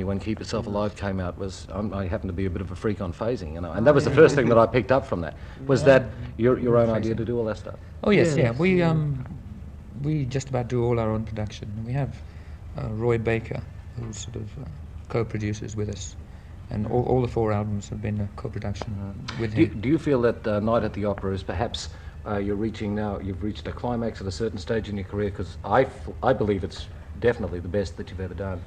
when Keep Yourself Alive came out was I happened to be a bit of a freak on phasing, you know, and that was the first thing that I picked up from that. Was that your own idea to do all that stuff? Oh yes, yeah. We just about do all our own production. We have Roy Baker, who sort of co-produces with us, and all the 4 albums have been a co-production with him. Do you feel that Night at the Opera is perhaps you've reached a climax at a certain stage in your career? Because I believe it's definitely the best that you've ever done.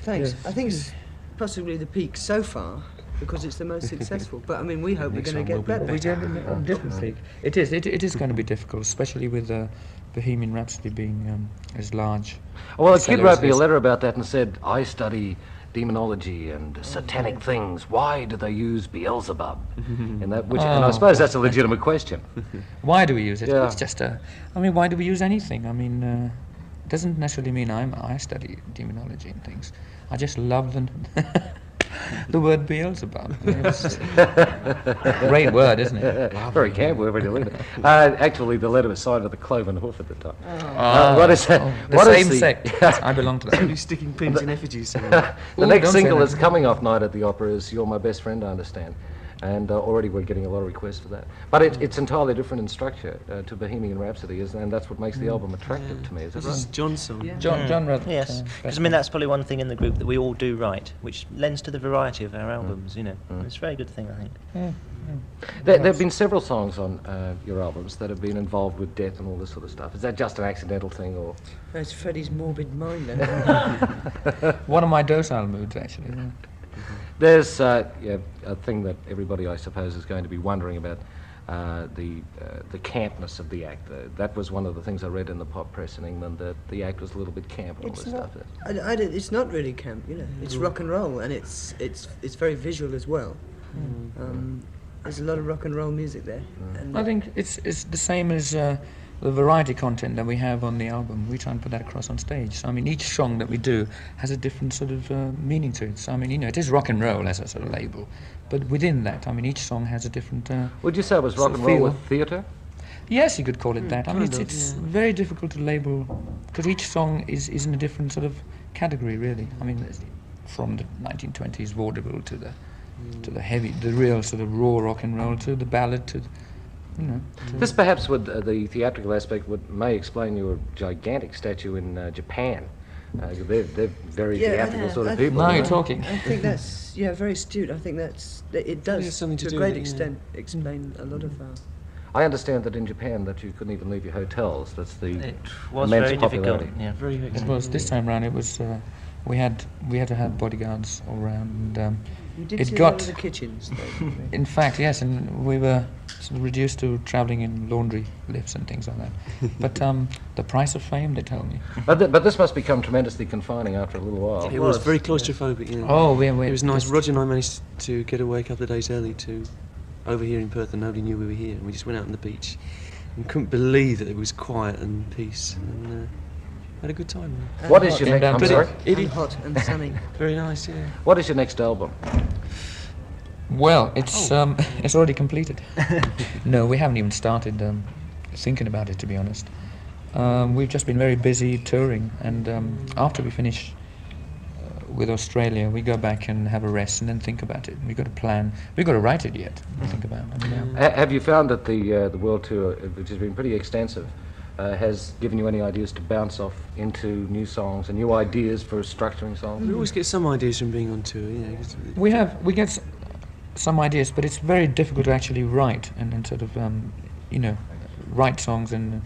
Thanks. I think it's possibly the peak so far because it's the most successful. But I mean, we hope we're going to get better. We did a different peak. It is going to be difficult, especially with Bohemian Rhapsody being as large. Well, a kid wrote me a letter about that and said, I study demonology and satanic things. Why do they use Beelzebub? And I suppose that's a legitimate question. Why do we use it? Yeah. It's just why do we use anything? I mean, it doesn't necessarily mean I study demonology and things. I just love the word Beelzebub. It's a great word, isn't it? Very camp word when you read it. Actually, the letter was signed with a cloven hoof at the top. What is that? The same sect. I belong to that. Somebody's sticking pins in effigies. The next single that's coming off Night at the Opera is You're My Best Friend, I understand. And already we're getting a lot of requests for that. But it's entirely different in structure to Bohemian Rhapsody, and that's what makes the album attractive to me. Is that This is John's song. Yeah. John wrote. Yes, because I mean that's probably one thing in the group that we all do right, which lends to the variety of our albums. You know, it's a very good thing, I think. There have been several songs on your albums that have been involved with death and all this sort of stuff. Is that just an accidental thing, or? That's Freddie's morbid mind. Then. One of my docile moods, actually. There's a thing that everybody, I suppose, is going to be wondering about, the campness of the act. That was one of the things I read in the pop press in England, that the act was a little bit camp and all this stuff. It's not really camp, you know. It's rock and roll, and it's very visual as well. There's a lot of rock and roll music there. And I think it's the same as the variety content that we have on the album. We try and put that across on stage. So I mean, each song that we do has a different sort of meaning to it. So I mean, you know, it is rock and roll as a sort of label, but within that, I mean, each song has a different. Would you say it was rock and roll with theatre? Yes, you could call it that. I mean, it's very difficult to label because each song is in a different sort of category, really. I mean, from the 1920s vaudeville to the heavy, the real sort of raw rock and roll, to the ballad, to you know. This perhaps would the theatrical aspect may explain your gigantic statue in Japan. They're very theatrical sort of people. Now you're talking. I think that's very astute. I think it does something to a do great with it, extent explain a lot of. I understand that in Japan that you couldn't even leave your hotels. That's the It was immense very popularity. difficult. Yeah. Very It was this time round. It was we had to have bodyguards all around. And, You did it see got one of the kitchens, though. in fact, yes, and we were sort of reduced to travelling in laundry lifts and things like that. But the price of fame, they told me. But this must become tremendously confining after a little while. It was very claustrophobic. Yeah. Oh, It was nice. Roger and I managed to get away a couple of days early to over here in Perth, and nobody knew we were here. And we just went out on the beach and couldn't believe that it was quiet and peace, and had a good time. What is your next? I'm sorry. And hot and sunny. Very nice, yeah. What is your next album? Well, it's already completed. No, we haven't even started thinking about it, to be honest. We've just been very busy touring, and after we finish with Australia, we go back and have a rest and then think about it. We've got a plan. We've got to write it yet. Think about it. Have you found that the world tour, which has been pretty extensive, has given you any ideas to bounce off into new songs and new ideas for structuring songs? We always get some ideas from being on tour, yeah. We get some ideas, but it's very difficult to actually write and sort of write songs and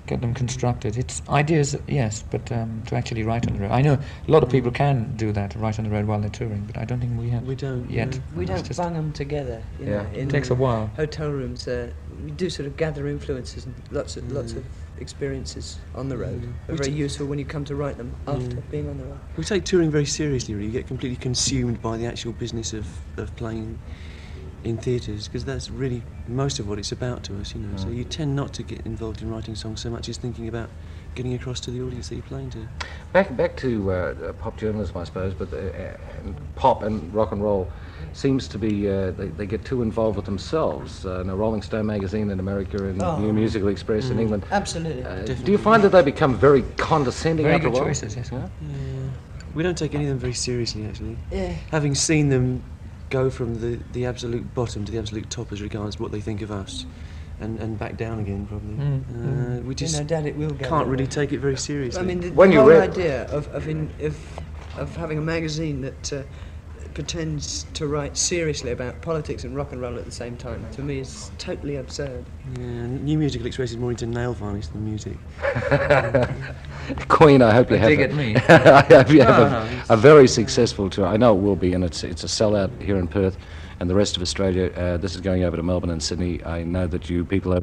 get them constructed. It's ideas, yes, but to actually write on the road. I know a lot of people can do that, write on the road while they're touring, but I don't think we have. We don't yet. no. We It's don't just- bang them together. You know, It takes a while. Hotel rooms. We do sort of gather influences and lots of experiences on the road. Are very useful when you come to write them after being on the road. We take touring very seriously, really. You get completely consumed by the actual business of playing in theatres, because that's really most of what it's about to us, you know. So you tend not to get involved in writing songs so much as thinking about getting across to the audience that you're playing to. Back to pop journalism, I suppose, but pop and rock and roll seems to be, they get too involved with themselves. Rolling Stone magazine in America and New Musical Express in England. Absolutely. Do you find that they become very condescending Very after a good while? choices, yes. Yeah? We don't take any of them very seriously, actually. Yeah. Having seen them go from the absolute bottom to the absolute top as regards what they think of us, and back down again, probably. We just Dad, it will go can't that really way. take it very seriously. I mean, the When you whole read- idea of having a magazine that pretends to write seriously about politics and rock and roll at the same time, to me, is totally absurd. Yeah, New Musical Express is more into nail varnish than music. Queen, I hope you have Dig a- at me. I hope you have No, a very successful tour. I know it will be, and it's a sellout here in Perth and the rest of Australia. This is going over to Melbourne and Sydney. I know that you people are